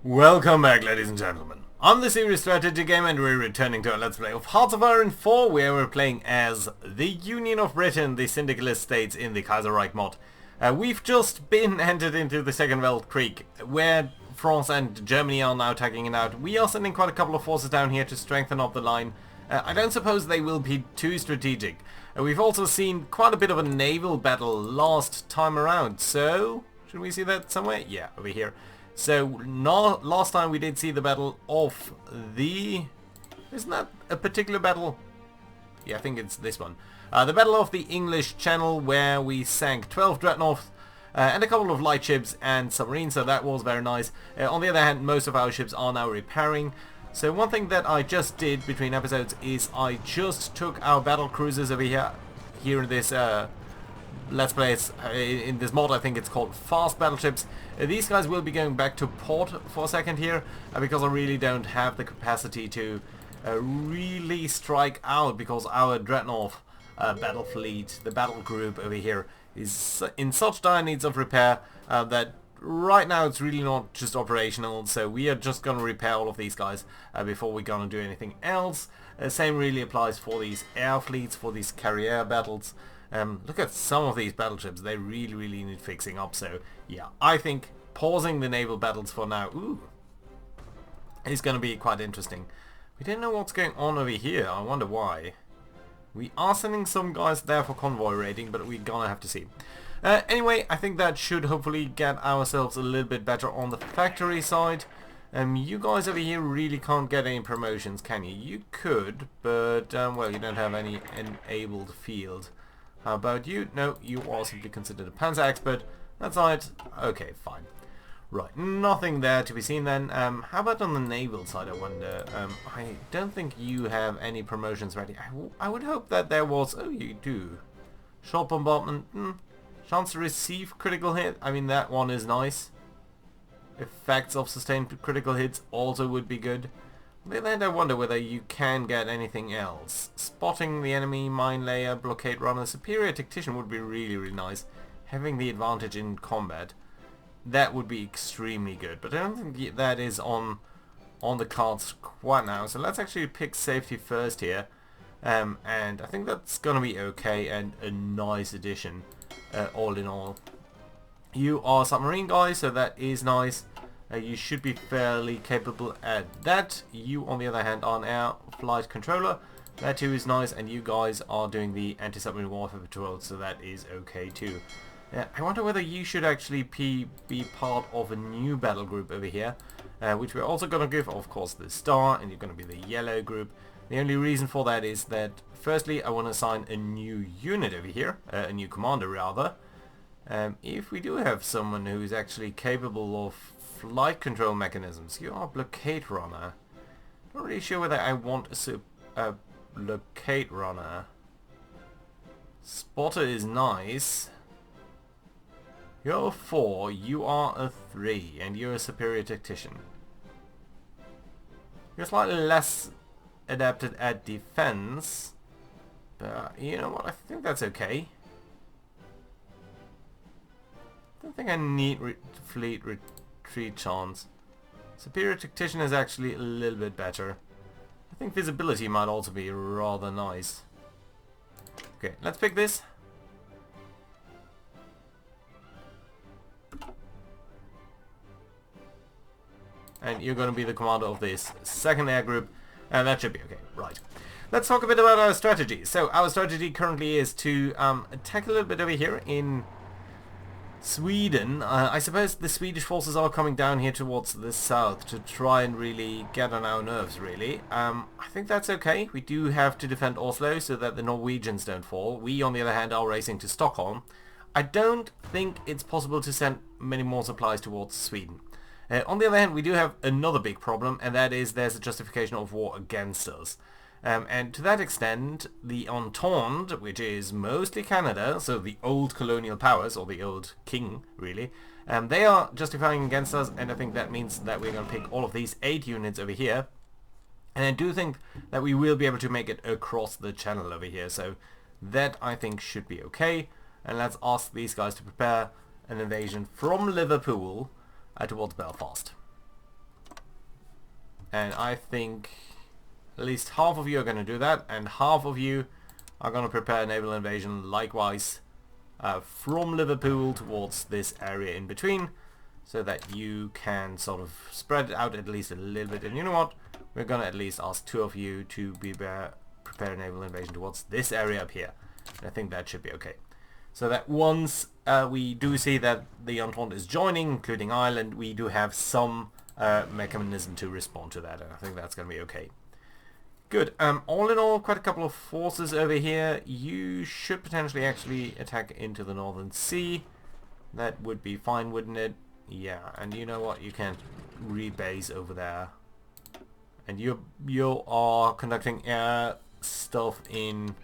Welcome back, ladies and gentlemen. I'm the Serious Strategy Game and we're returning to our Let's Play of Hearts of Iron 4, where we're playing as the Union of Britain, the syndicalist states in the Kaiserreich mod. We've just been entered into the Second World Creek, where France and Germany are now tagging it out. We are sending quite a couple of forces down here to strengthen up the line. I don't suppose they will be too strategic. We've also seen quite a bit of a naval battle last time around, so should we see that somewhere? Yeah, over here. So last time we did see the battle of the... Isn't that a particular battle? Yeah, I think it's this one. The Battle of the English Channel, where we sank 12 dreadnoughts and a couple of light ships and submarines, so that was very nice. On the other hand, most of our ships are now repairing. So one thing that I just did between episodes is I just took our battle cruisers over here in this Let's Play. In this mod, I think it's called Fast Battleships. These guys will be going back to port for a second here, because I really don't have the capacity to really strike out, because our dreadnought battle fleet, the battle group over here, is in such dire needs of repair that right now it's really not just operational. So we are just going to repair all of these guys before we're going to do anything else. Same really applies for these air fleets, for these carrier battles. Look at some of these battleships, they really need fixing up. So yeah, I think pausing the naval battles for now is going to be quite interesting. We don't know what's going on over here, I wonder why. We are sending some guys there for convoy raiding, but we're gonna have to see. Anyway, I think that should hopefully get ourselves a little bit better on the factory side. You guys over here really can't get any promotions, can you? You could, but well, you don't have any enabled field. How about you? No, you are simply considered a Panzer expert. That's right. Okay, fine. Right, nothing there to be seen then. How about on the naval side, I wonder? I don't think you have any promotions ready. I would hope that there was... Oh, you do. Short bombardment. Chance to receive critical hit. I mean, that one is nice. Effects of sustained critical hits also would be good. On the other hand, I wonder whether you can get anything else. Spotting the enemy, mine layer, blockade runner, superior tactician would be really nice. Having the advantage in combat, that would be extremely good. But I don't think that is on the cards quite now. So let's actually pick safety first here. And I think that's going to be okay and a nice addition, all in all. You are submarine guys, so that is nice. You should be fairly capable at that. You, on the other hand, are an air flight controller. That too is nice, and you guys are doing the anti-submarine warfare patrol, so that is okay too. I wonder whether you should actually be part of a new battle group over here, which we're also going to give, of course, the star, and you're going to be the yellow group. The only reason for that is that, firstly, I want to assign a new unit over here, a new commander rather. If we do have someone who is actually capable of flight control mechanisms, you are a blockade runner. Not really sure whether I want a blockade runner. Spotter is nice. You're a 4, you are a 3, and you're a superior tactician. You're slightly less adapted at defense, but you know what, I think that's okay. I don't think I need fleet retreat chance. Superior tactician is actually a little bit better. I think visibility might also be rather nice. Okay, let's pick this. And you're going to be the commander of this second air group, and that should be okay. Right. Let's talk a bit about our strategy. So our strategy currently is to attack a little bit over here in Sweden. I suppose the Swedish forces are coming down here towards the south to try and really get on our nerves, really. I think that's okay. We do have to defend Oslo so that the Norwegians don't fall. We, on the other hand, are racing to Stockholm. I don't think it's possible to send many more supplies towards Sweden. On the other hand, we do have another big problem, and that is there's a justification of war against us. And to that extent, the Entente, which is mostly Canada, so the old colonial powers, or the old king, really, they are justifying against us, and I think that means that we're going to pick all of these 8 units over here. And I do think that we will be able to make it across the channel over here, so that I think should be okay. And let's ask these guys to prepare an invasion from Liverpool towards Belfast. And I think at least half of you are going to do that, and half of you are going to prepare a naval invasion likewise from Liverpool towards this area in between, so that you can sort of spread it out at least a little bit. And you know what? We're going to at least ask 2 of you to prepare a naval invasion towards this area up here. And I think that should be okay. So that once we do see that the Entente is joining, including Ireland, we do have some mechanism to respond to that. And I think that's going to be okay. Good. All in all, quite a couple of forces over here. You should potentially actually attack into the Northern Sea. That would be fine, wouldn't it? Yeah, and you know what? You can rebase over there. And you are conducting air stuff in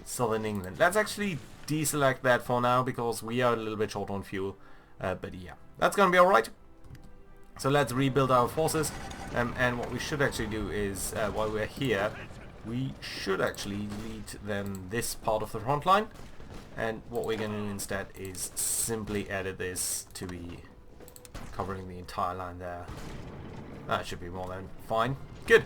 southern England. Let's actually deselect that for now because we are a little bit short on fuel. But yeah, that's gonna be alright. So let's rebuild our forces. And what we should actually do is, while we're here, we should actually lead then this part of the front line. And what we're gonna do instead is simply edit this to be covering the entire line there. That should be more than fine. Good.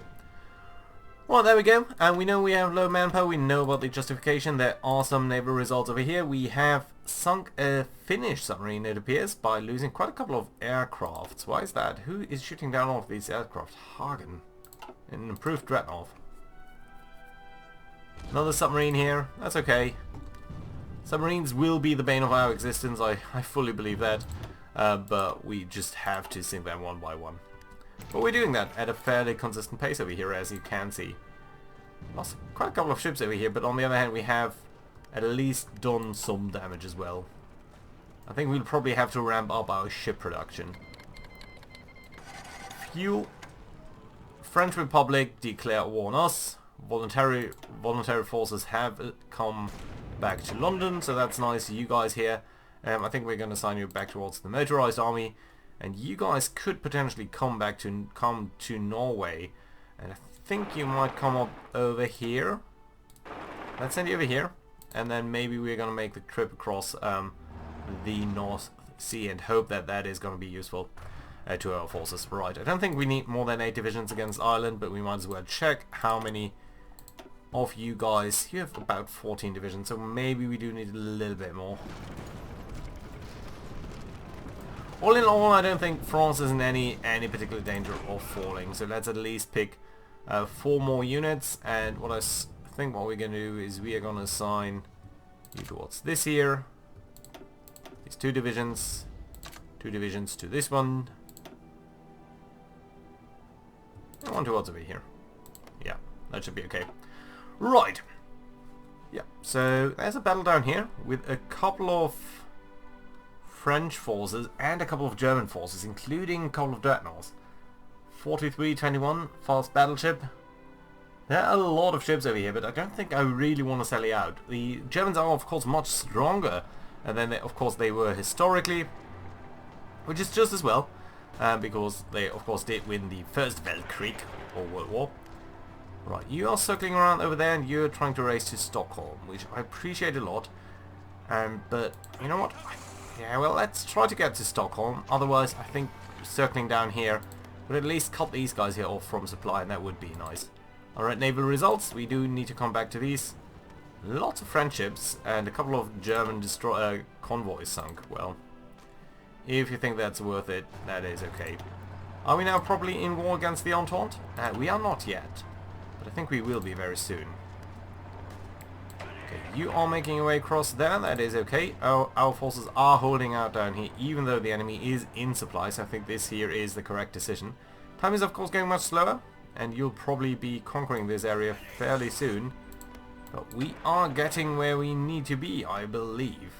Well, there we go. And we know we have low manpower. We know about the justification. There are some naval results over here. We have sunk a Finnish submarine, it appears, by losing quite a couple of aircrafts. Why is that? Who is shooting down all of these aircraft? Hagen. An improved dreadnought. Another submarine here. That's okay. Submarines will be the bane of our existence. I fully believe that. But we just have to sink them one by one. But we're doing that at a fairly consistent pace over here, as you can see. Lost quite a couple of ships over here, but on the other hand we have at least done some damage as well. I think we'll probably have to ramp up our ship production. Fuel. French Republic declare war on us. Voluntary forces have come back to London, so that's nice. You guys here, I think we're going to sign you back towards the motorized army. And you guys could potentially come to Norway, and I think you might come up over here. Let's send you over here, and then maybe we're gonna make the trip across the North Sea and hope that that is gonna be useful to our forces. Right, I don't think we need more than 8 divisions against Ireland, but we might as well check how many of you guys. You have about 14 divisions, so maybe we do need a little bit more. All in all, I don't think France is in any particular danger of falling, so let's at least pick 4 more units. And what I think what we're going to do is we are going to assign you towards this here, these 2 divisions to this one, and 1 towards over here. Yeah, that should be okay. Right. Yeah, so there's a battle down here with a couple of French forces and a couple of German forces, including a couple of dreadnoughts. 4321 fast battleship. There are a lot of ships over here, but I don't think I really want to sally out. The Germans are of course much stronger than they, of course, they were historically, which is just as well, because they of course did win the First Weltkrieg, or World War. Right, you are circling around over there and you're trying to race to Stockholm, which I appreciate a lot. But you know what? Yeah, well, let's try to get to Stockholm. Otherwise, I think circling down here would at least cut these guys here off from supply, and that would be nice. Alright, naval results. We do need to come back to these. Lots of French ships and a couple of German convoys sunk. Well, if you think that's worth it, that is okay. Are we now probably in war against the Entente? We are not yet, but I think we will be very soon. Okay, you are making your way across there, that is okay. Our forces are holding out down here, even though the enemy is in supply, so I think this here is the correct decision. Time is of course going much slower, and you'll probably be conquering this area fairly soon. But we are getting where we need to be, I believe.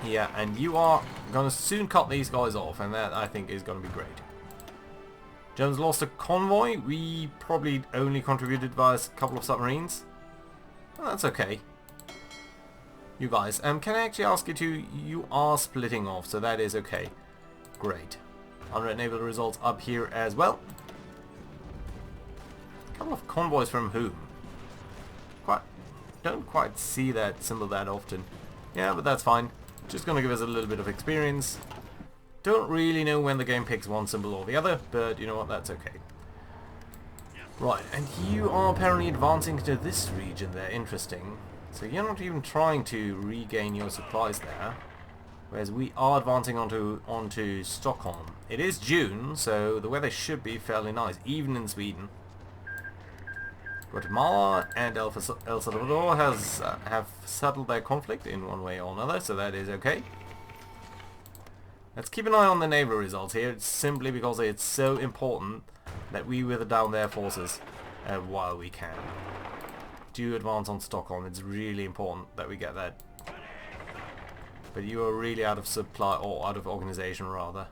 Yeah, and you are gonna soon cut these guys off, and that I think is gonna be great. Germans lost a convoy. We probably only contributed by a couple of submarines. Well, that's okay. You guys, can I actually ask you to... You are splitting off, so that is okay. Great. 100 naval results up here as well. A couple of convoys from whom? Don't quite see that symbol that often. Yeah, but that's fine. Just gonna give us a little bit of experience. Don't really know when the game picks one symbol or the other, but you know what, that's okay. Right, and you are apparently advancing to this region there, interesting. So you're not even trying to regain your supplies there. Whereas we are advancing onto Stockholm. It is June, so the weather should be fairly nice, even in Sweden. Guatemala and El Salvador have settled their conflict in one way or another, so that is okay. Let's keep an eye on the naval results here, it's simply because it's so important that we wither down their forces while we can. Do advance on Stockholm, it's really important that we get that. But you are really out of supply, or out of organization rather.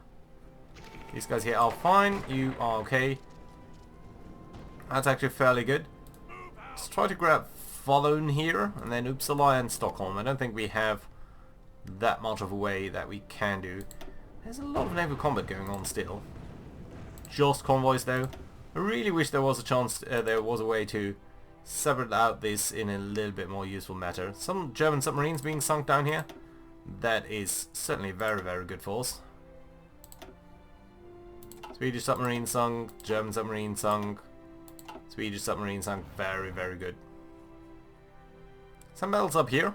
These guys here are fine, you are okay. That's actually fairly good. Let's try to grab Falun here, and then Uppsala and Stockholm. I don't think we have that much of a way that we can do. There's a lot of naval combat going on still. Just convoys though. I really wish there was a chance, there was a way to separate out this in a little bit more useful matter. Some German submarines being sunk down here. That is certainly very, very good for us. Swedish submarine sunk, German submarine sunk, Swedish submarine sunk, very, very good. Some battles up here.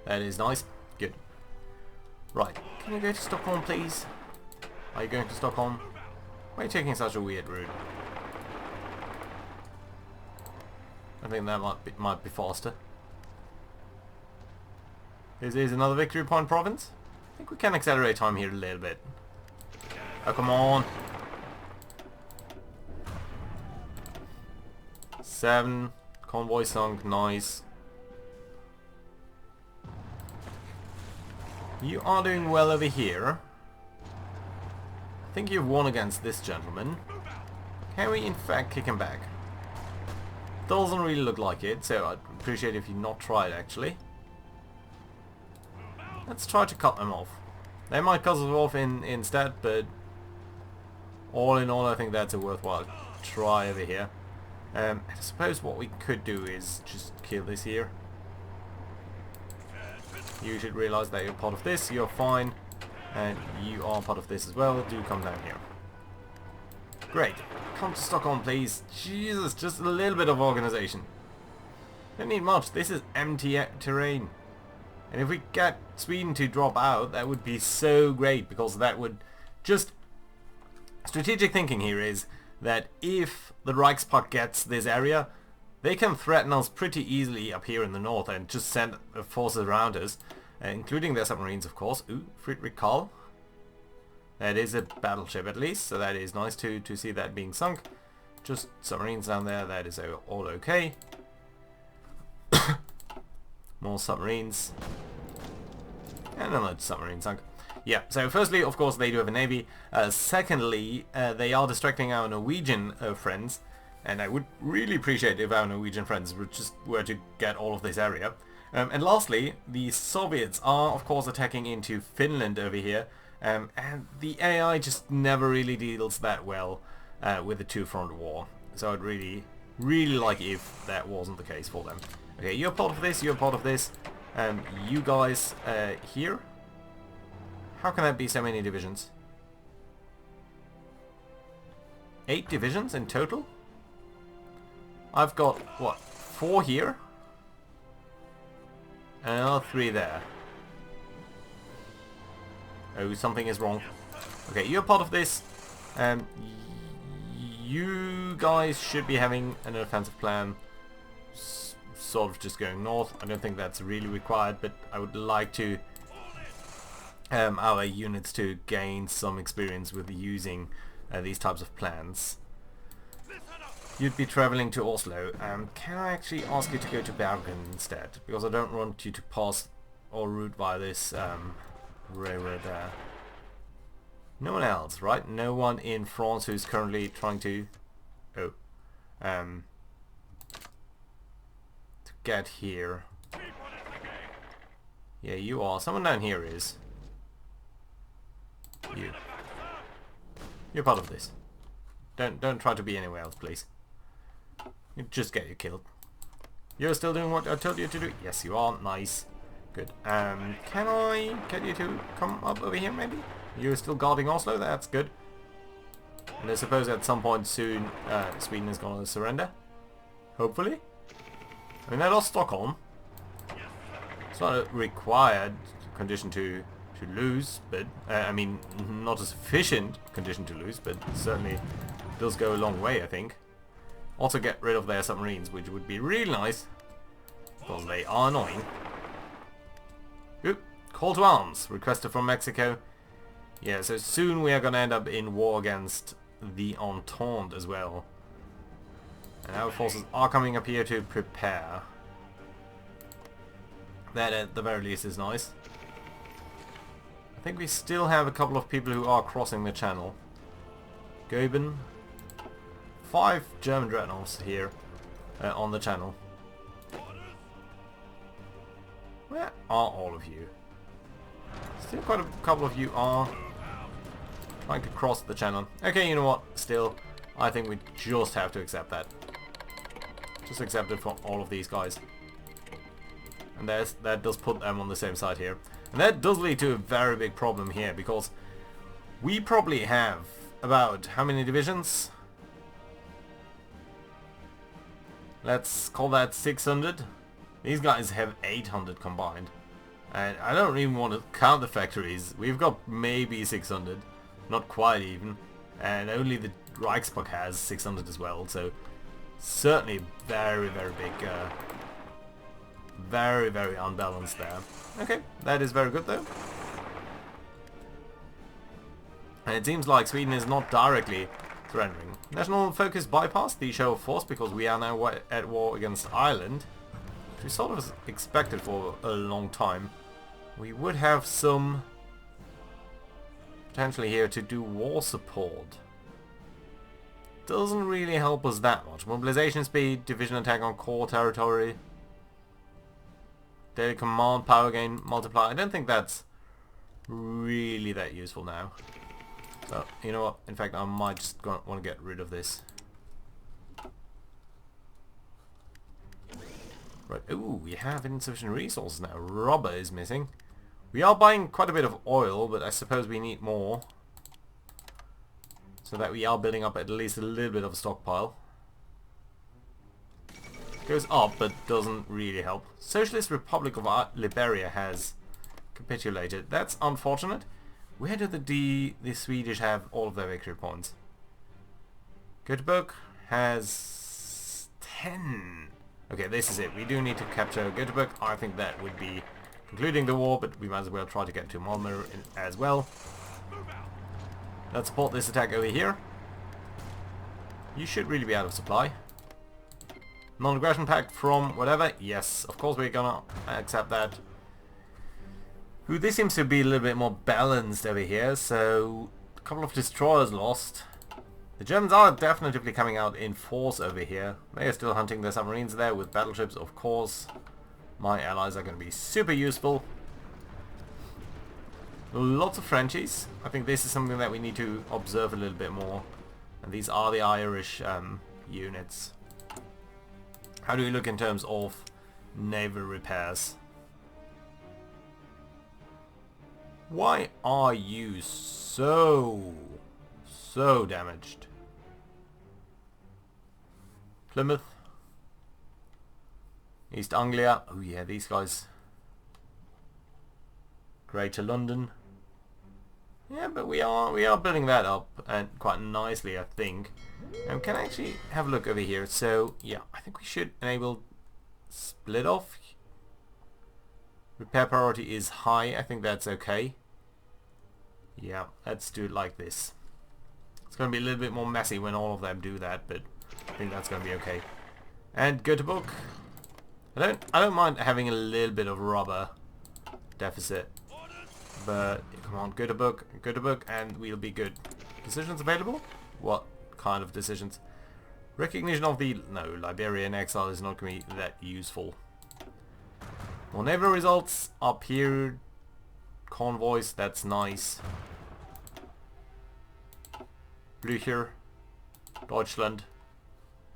That is nice, good. Right, can you go to Stockholm please? Are you going to Stockholm? Why are you taking such a weird route? I think that might be faster. This is another victory point province. I think we can accelerate time here a little bit. Oh, come on. 7. Convoy sunk. Nice. You are doing well over here. I think you've won against this gentleman. Can we in fact kick him back? Doesn't really look like it, so I'd appreciate if you not try it actually. Let's try to cut them off. They might cut us off instead, but all in all I think that's a worthwhile try over here. I suppose what we could do is just kill this here. You should realise that you're part of this, you're fine, and you are part of this as well. Do come down here. Great. Come to Stockholm please. Jesus, just a little bit of organisation. Don't need much, this is empty terrain. And if we get Sweden to drop out, that would be so great, because that would just... Strategic thinking here is that if the Reichspakt gets this area, they can threaten us pretty easily up here in the north and just send forces around us, including their submarines of course. Ooh, Friedrich Karl. That is a battleship at least, so that is nice to see that being sunk. Just submarines down there, that is all okay. More submarines. And another submarine sunk. Yeah, so firstly, of course, they do have a navy. Secondly, they are distracting our Norwegian friends. And I would really appreciate if our Norwegian friends were to get all of this area. And lastly, the Soviets are, of course, attacking into Finland over here. And the AI just never really deals that well with the two-front war. So I'd really, really like if that wasn't the case for them. Okay, you're part of this, you're part of this. You guys here. How can that be so many divisions? 8 divisions in total? I've got, what, 4 here? And another 3 there. Oh, something is wrong. Okay, you're part of this. You guys should be having an offensive plan. Sort of just going north. I don't think that's really required, but I would like to our units to gain some experience with using these types of plans. You'd be traveling to Oslo. Can I actually ask you to go to Bergen instead? Because I don't want you to pass or route via this railroad there. No one else, right? No one in France who's currently trying to get here. Yeah, you are. Someone down here is. You're part of this. Don't try to be anywhere else, please. You just get you killed. You're still doing what I told you to do? Yes, you are. Nice. Good. Can I get you to come up over here maybe? You're still guarding Oslo? That's good. And I suppose at some point soon Sweden is going to surrender. Hopefully. I mean, that lost Stockholm. It's not a required condition to lose, but I mean, not a sufficient condition to lose, but certainly does go a long way, I think. Also get rid of their submarines, which would be really nice, because they are annoying. Oop, call to arms, requested from Mexico. Yeah, so soon we are going to end up in war against the Entente as well. And our forces are coming up here to prepare. That at the very least is nice. I think we still have a couple of people who are crossing the channel. Goeben. 5 German dreadnoughts here on the channel. Where are all of you? Still quite a couple of you are trying to cross the channel. Okay, you know what? Still, I think we just have to accept that. Just accept it for all of these guys. And that does put them on the same side here. And that does lead to a very big problem here, because we probably have about how many divisions? Let's call that 600. These guys have 800 combined. And I don't even want to count the factories. We've got maybe 600. Not quite even. And only the Reichspark has 600 as well. So certainly very, very big. Very, very unbalanced there. Okay, that is very good though. And it seems like Sweden is not directly surrendering. National focus bypass the show of force, because we are now at war against Ireland, which we sort of expected for a long time. We would have some potentially here to do war support. Doesn't really help us that much. Mobilization speed, division attack on core territory, daily command power gain multiplier. I don't think that's really that useful now. So, you know what? In fact, I might just want to get rid of this. Right. Ooh, we have insufficient resources now. Rubber is missing. We are buying quite a bit of oil, but I suppose we need more, so that we are building up at least a little bit of a stockpile. Goes up, but doesn't really help. Socialist Republic of Liberia has capitulated. That's unfortunate. Where do the Swedish have all of their victory points? Göteborg has 10. Okay, this is it. We do need to capture Göteborg. I think that would be concluding the war, but we might as well try to get to Malmö as well. Let's support this attack over here. You should really be out of supply. Non-aggression pact from whatever. Yes, of course we're gonna accept that. Ooh, this seems to be a little bit more balanced over here, so a couple of destroyers lost. The Germans are definitely coming out in force over here. They are still hunting their submarines there with battleships, of course. My allies are going to be super useful. Lots of Frenchies. I think this is something that we need to observe a little bit more. And these are the Irish units. How do we look in terms of naval repairs? Why are you so damaged? Plymouth. East Anglia. Oh yeah, these guys. Greater London. Yeah, but we are building that up, and quite nicely, I think. And we can actually have a look over here. So yeah, I think we should enable split off. Repair priority is high. I think that's okay. Yeah, let's do it like this. It's going to be a little bit more messy when all of them do that, but I think that's going to be okay. And Göteborg. I don't mind having a little bit of rubber deficit, but come on, Göteborg, and we'll be good. Decisions available? What kind of decisions? Recognition of the... No, Liberia in exile is not going to be that useful. More naval results up here. Convoys, that's nice. Blücher, Deutschland,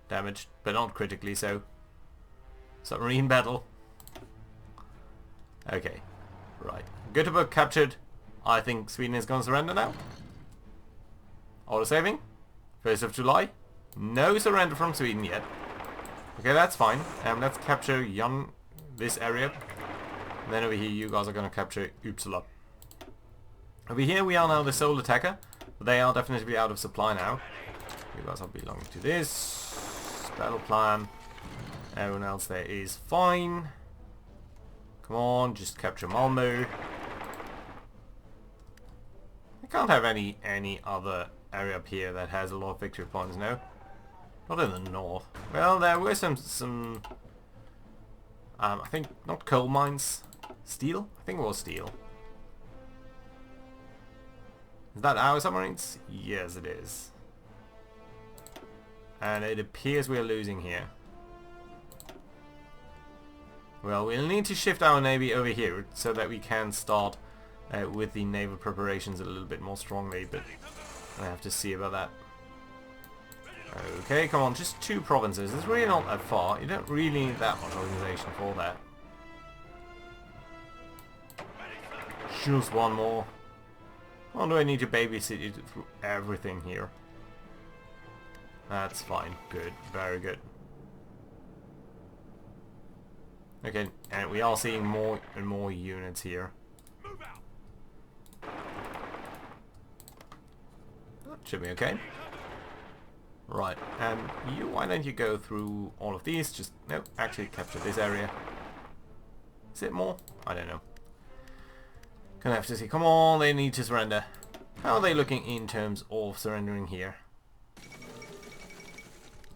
damaged, but not critically so. Submarine battle. Okay, right. Göteborg captured. I think Sweden is going to surrender now. Auto saving. 1st of July. No surrender from Sweden yet. Okay, that's fine. Let's capture this area. And then over here you guys are going to capture Uppsala. Over here we are now the sole attacker. But they are definitely out of supply now. You guys are belonging to this. Battle plan. Everyone else there is fine. Come on, just capture Malmö. I can't have any other area up here that has a lot of victory points, no? Not in the north. Well, there were some I think, not coal mines. Steel? I think it was steel. Is that our submarines? Yes, it is. And it appears we are losing here. Well, we'll need to shift our navy over here so that we can start with the naval preparations a little bit more strongly, but I have to see about that. Okay, come on, just 2 provinces. It's really not that far. You don't really need that much organization for that. Just 1 more. Or do I need to babysit you through everything here? That's fine. Good. Very good. Okay, and we are seeing more and more units here. That should be okay. Right, and you, why don't you go through all of these? Just, no, actually capture this area. Is it more? I don't know. Gonna have to see. Come on, they need to surrender. How are they looking in terms of surrendering here?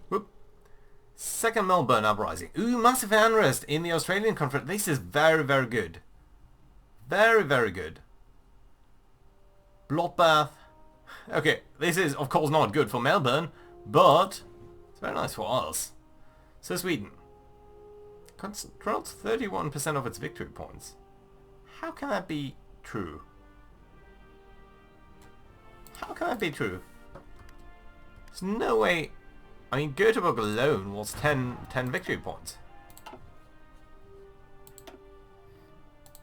Whoop. Second Melbourne uprising. Ooh, massive unrest in the Australian conflict. This is very, very good. Very, very good. Bloodbath. Okay, this is of course not good for Melbourne, but it's very nice for us. So Sweden controls 31% of its victory points. How can that be true? How can that be true? There's no way. I mean, Göteborg alone was 10 victory points.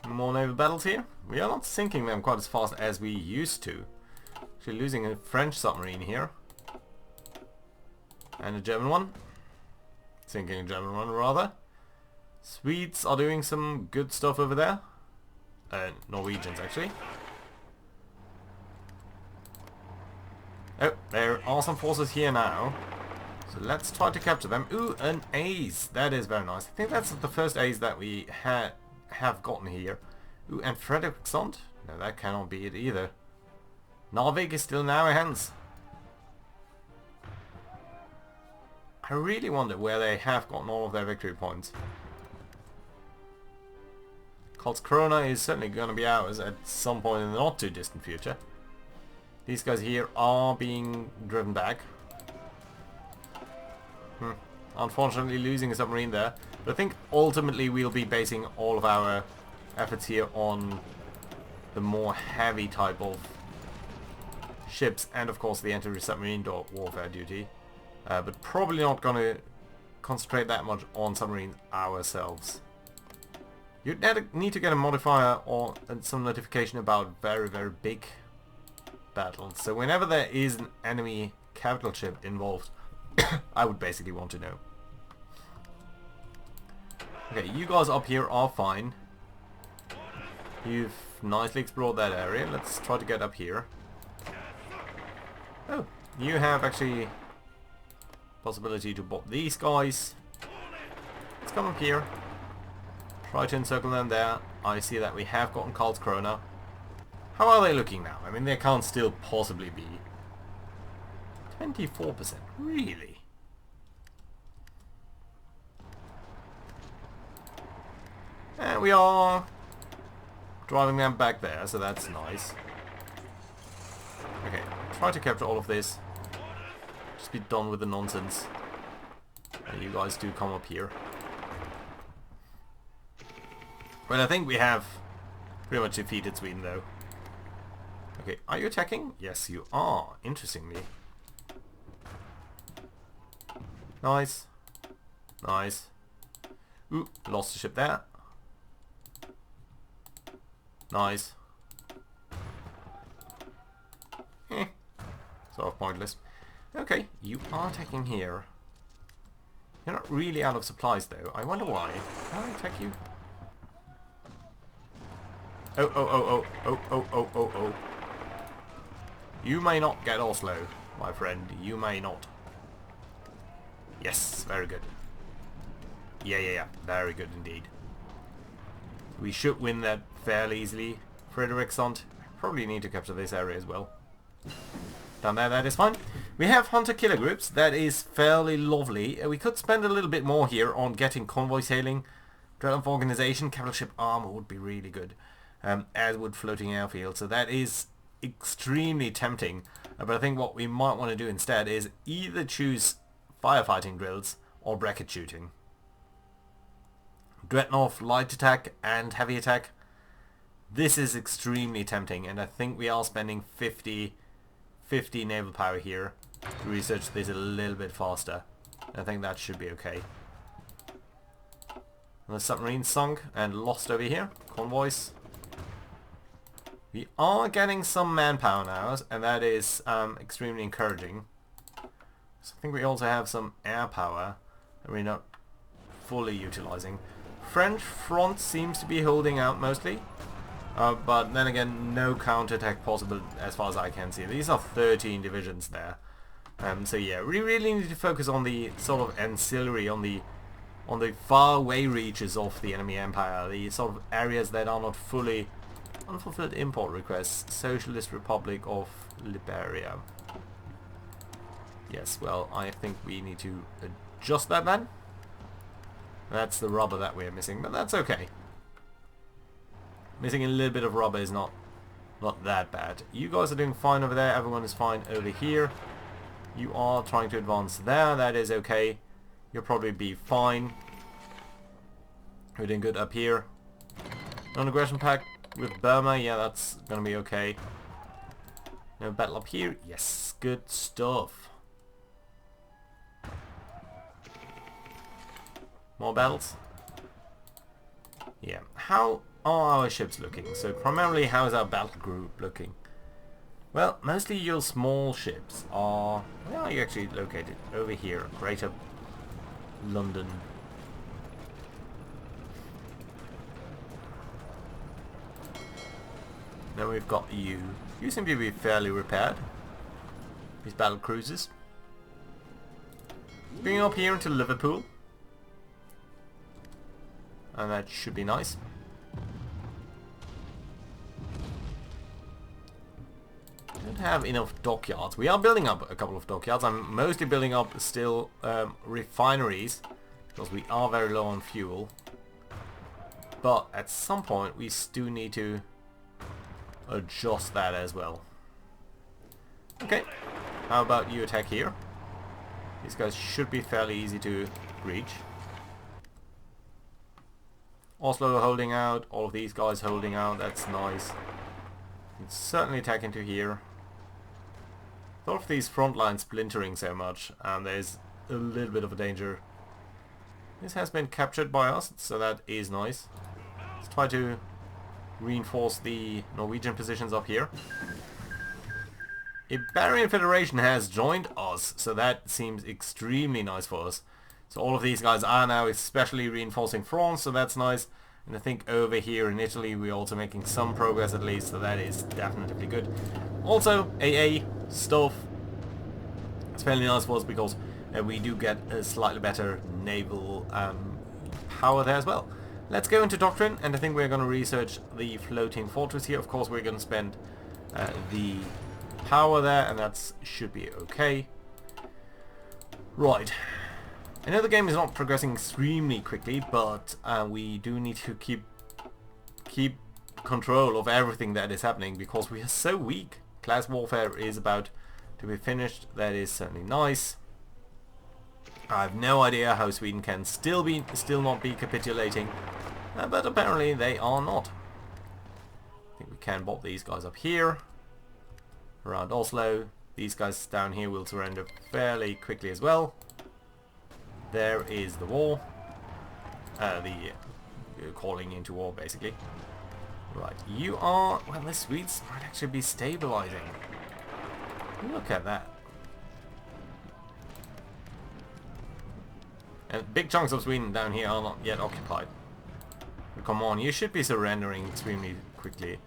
More naval battles here. We are not sinking them quite as fast as we used to. Actually losing a French submarine here. And a German one. Sinking a German one, rather. Swedes are doing some good stuff over there. Norwegians, actually. Oh, there are some forces here now. So let's try to capture them. Ooh, an ace. That is very nice. I think that's the first ace that we have gotten here. Ooh, and Fredriksson? No, that cannot be it either. Narvik is still in our hands. I really wonder where they have gotten all of their victory points. Karlskrona is certainly going to be ours at some point in the not too distant future. These guys here are being driven back. Unfortunately losing a submarine there. But I think ultimately we'll be basing all of our efforts here on the more heavy type of ships and of course the anti-submarine warfare duty. But probably not going to concentrate that much on submarines ourselves. You'd need to get a modifier or some notification about very, very big battles. So whenever there is an enemy capital ship involved, I would basically want to know. Okay, you guys up here are fine. You've nicely explored that area. Let's try to get up here. Oh, you have actually possibility to bot these guys. Let's come up here. Try to encircle them there. I see that we have gotten Karlskrona. How are they looking now? I mean, they can't still possibly be. 24%. Really? And we are driving them back there, so that's nice. Okay, try to capture all of this. Just be done with the nonsense. And you guys do come up here. Well, I think we have pretty much defeated Sweden, though. Okay, are you attacking? Yes, you are, interestingly. Nice. Nice. Ooh, lost a ship there. Nice. Sort of pointless. Okay, you are attacking here. You're not really out of supplies though. I wonder why. Can I attack you? Oh, oh, oh, oh, oh, oh, oh, oh, oh. You may not get Oslo, my friend. You may not. Yes, very good. Yeah. Very good indeed. We should win that fairly easily. Frederiksson. Probably need to capture this area as well. Done there, that is fine. We have hunter-killer groups. That is fairly lovely. We could spend a little bit more here on getting convoy sailing. Dreadnought organization, capital ship armor would be really good. As would floating airfield. So that is extremely tempting. But I think what we might want to do instead is either choose firefighting drills or bracket shooting. Dreadnought light attack and heavy attack. This is extremely tempting, and I think we are spending 50 naval power here to research this a little bit faster. I think that should be okay. The submarine sunk and lost over here. Convoys. We are getting some manpower now, and that is extremely encouraging. So I think we also have some air power that we're not fully utilizing. French front seems to be holding out mostly. But then again, no counterattack possible as far as I can see. These are 13 divisions there. So yeah, we really need to focus on the sort of ancillary, on the far away reaches of the enemy empire, the sort of areas that are not fully unfulfilled import requests. Socialist Republic of Liberia. Yes, well, I think we need to adjust that then. That's the rubber that we're missing, but that's okay. Missing a little bit of rubber is not that bad. You guys are doing fine over there. Everyone is fine over here. You are trying to advance there. That is okay. You'll probably be fine. We're doing good up here. Non-aggression pact with Burma. Yeah, that's gonna be okay. No battle up here. Yes, good stuff. More battles. Yeah. How are our ships looking? So primarily, how is our battle group looking? Well, mostly your small ships are... Where are you actually located? Over here, Greater London. Then we've got you. You seem to be fairly repaired. These battle cruisers. Bringing up here into Liverpool. And that should be nice. Don't have enough dockyards. We are building up a couple of dockyards. I'm mostly building up still refineries because we are very low on fuel. But at some point we do need to adjust that as well. Okay, how about you attack here? These guys should be fairly easy to reach. Oslo holding out, all of these guys holding out, that's nice. You can certainly attack into here. Thought of these front lines splintering so much, and there's a little bit of a danger. This has been captured by us, so that is nice. Let's try to reinforce the Norwegian positions up here. Iberian Federation has joined us, so that seems extremely nice for us. So all of these guys are now especially reinforcing France, so that's nice. And I think over here in Italy we're also making some progress at least, so that is definitely good. Also, AA stuff. It's fairly nice for us because we do get a slightly better naval power there as well. Let's go into Doctrine, and I think we're going to research the floating fortress here. Of course we're going to spend the power there, and that should be okay. Right. I know the game is not progressing extremely quickly, but we do need to keep control of everything that is happening because we are so weak. Class warfare is about to be finished. That is certainly nice. I have no idea how Sweden can still not be capitulating, but apparently they are not. I think we can bob these guys up here around Oslo. These guys down here will surrender fairly quickly as well. There is the war. The calling into war, basically. Right, you are... Well, the Swedes might actually be stabilizing. Look at that. And big chunks of Sweden down here are not yet occupied. But come on, you should be surrendering extremely quickly.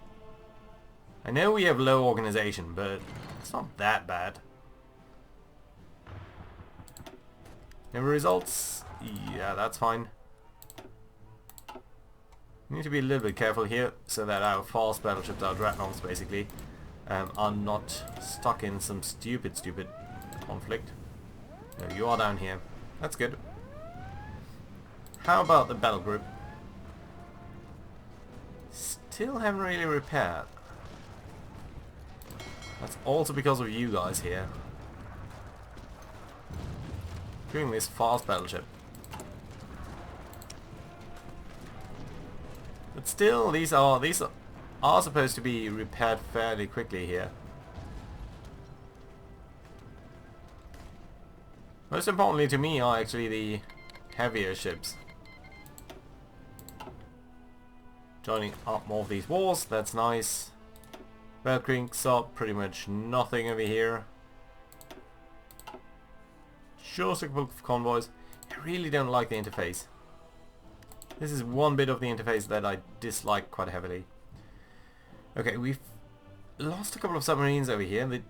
I know we have low organization, but it's not that bad. And results? Yeah, that's fine. We need to be a little bit careful here so that our fast battleships, our dreadnoughts basically, are not stuck in some stupid conflict. No, you are down here. That's good. How about the battle group? Still haven't really repaired. That's also because of you guys here. Doing this fast battleship. But still, these are supposed to be repaired fairly quickly here. Most importantly to me are actually the heavier ships. Joining up more of these wars, that's nice. Belkrinks are pretty much nothing over here. Just a couple of convoys. I really don't like the interface. This is one bit of the interface that I dislike quite heavily. Okay, we've lost a couple of submarines over here. The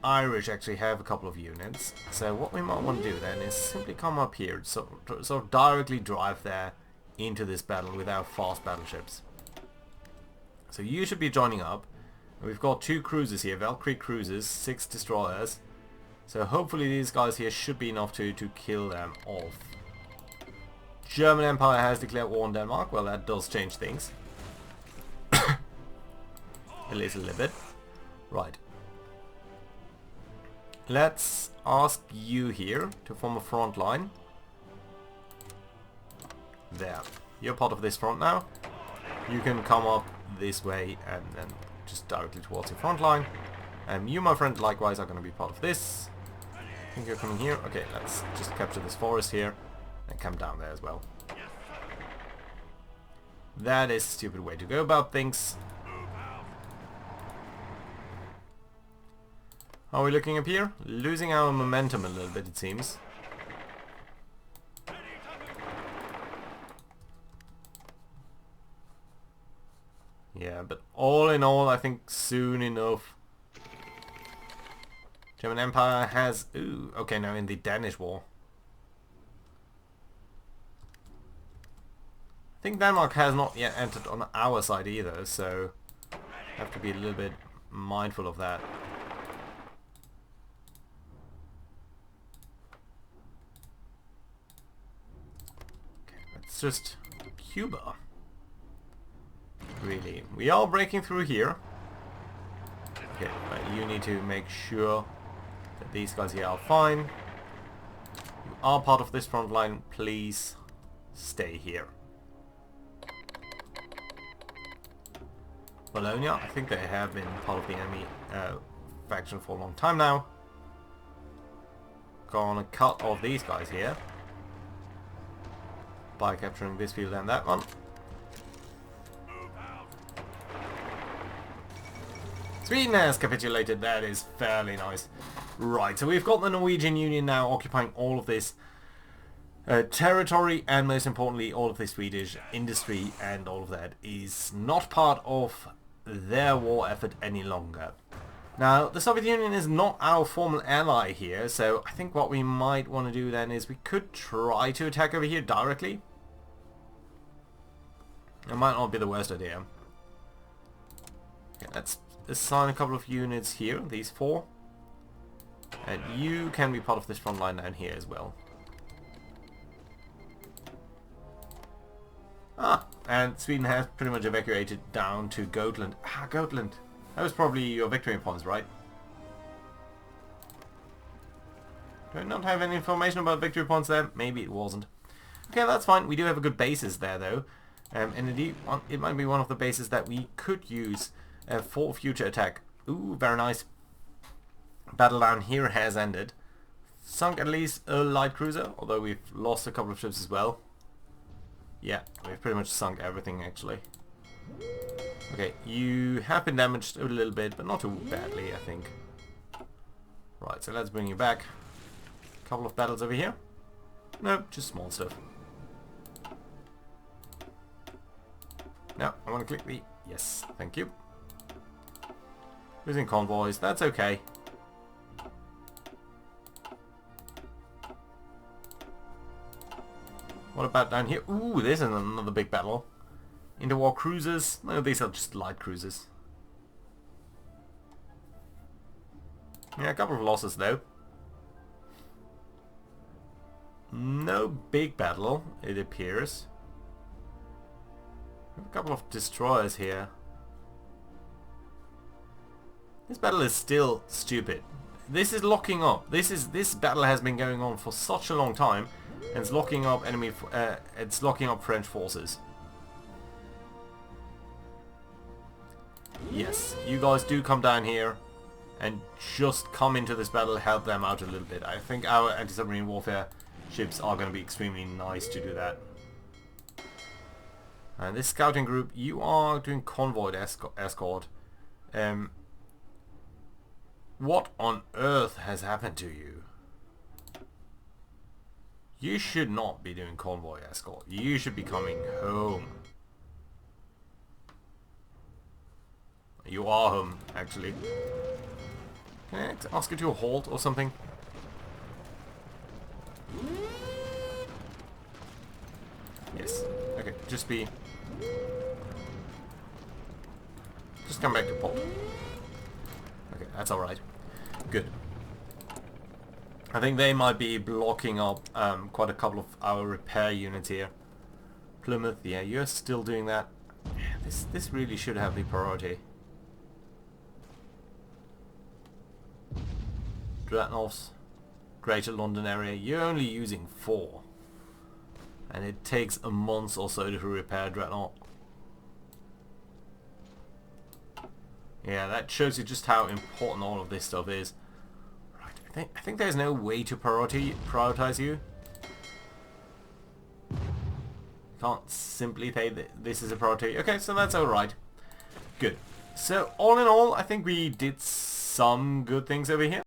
Irish actually have a couple of units. So what we might want to do then is simply come up here, sort of directly drive there into this battle with our fast battleships. So you should be joining up. We've got 2 cruisers here, Valkyrie cruisers, 6 destroyers. So hopefully these guys here should be enough to kill them off. German Empire has declared war on Denmark. Well, that does change things. At least a little bit. Right. Let's ask you here to form a front line. There. You're part of this front now. You can come up this way and then just directly towards your front line. You, my friend, likewise are going to be part of this. I think you're coming here. Okay, let's just capture this forest here and come down there as well. That is a stupid way to go about things. How are we looking up here? Losing our momentum a little bit, it seems. Yeah, but all in all, I think soon enough. German Empire has... Ooh, okay, now in the Danish War. I think Denmark has not yet entered on our side either, so have to be a little bit mindful of that. Okay, let's just... Cuba. Really. We are breaking through here. Okay, but you need to make sure that these guys here are fine. You are part of this front line. Please stay here. Bologna, I think they have been part of the enemy faction for a long time now. Gonna cut off these guys here by capturing this field and that one. Sweden has capitulated. That is fairly nice. Right, so we've got the Norwegian Union now occupying all of this territory, and most importantly all of the Swedish industry, and all of that is not part of their war effort any longer. Now, the Soviet Union is not our formal ally here, so I think what we might want to do then is we could try to attack over here directly. It might not be the worst idea. Okay, let's assign a couple of units here, these 4. And you can be part of this front line down here as well. Ah, and Sweden has pretty much evacuated down to Gotland. Ah, Gotland. That was probably your victory points, right? Do I not have any information about victory points there? Maybe it wasn't. Okay, that's fine. We do have a good basis there, though. And indeed, it might be one of the bases that we could use for future attack. Ooh, very nice. Battle down here has ended. Sunk at least a light cruiser, although we've lost a couple of ships as well. Yeah, we've pretty much sunk everything actually. Okay, you have been damaged a little bit, but not too badly, I think. Right, so let's bring you back. A couple of battles over here. No, just small stuff. Now, I want to click the... Yes, thank you. Losing convoys, that's okay. What about down here? Ooh, this is another big battle. Interwar cruisers. No, these are just light cruisers. Yeah, a couple of losses though. No big battle, it appears. A couple of destroyers here. This battle is still stupid. This is locking up. This battle has been going on for such a long time, and it's locking up it's locking up French forces. Yes, you guys do come down here and just come into this battle, help them out a little bit. I think our anti-submarine warfare ships are going to be extremely nice to do that. And this scouting group, you are doing convoy escort. What on earth has happened to you? You should not be doing convoy escort. You should be coming home. You are home, actually. Can I ask you to a halt or something? Yes. Okay, just come back to port. Okay, that's alright. Good. I think they might be blocking up quite a couple of our repair units here. Plymouth, yeah, you're still doing that. This really should have the priority. Dreadnoughts, Greater London area, you're only using 4. And it takes a month or so to repair Dreadnought. Yeah, that shows you just how important all of this stuff is. Right, I think there's no way to prioritize you. Can't simply say that this is a priority. Okay, so that's alright. Good. So all in all, I think we did some good things over here.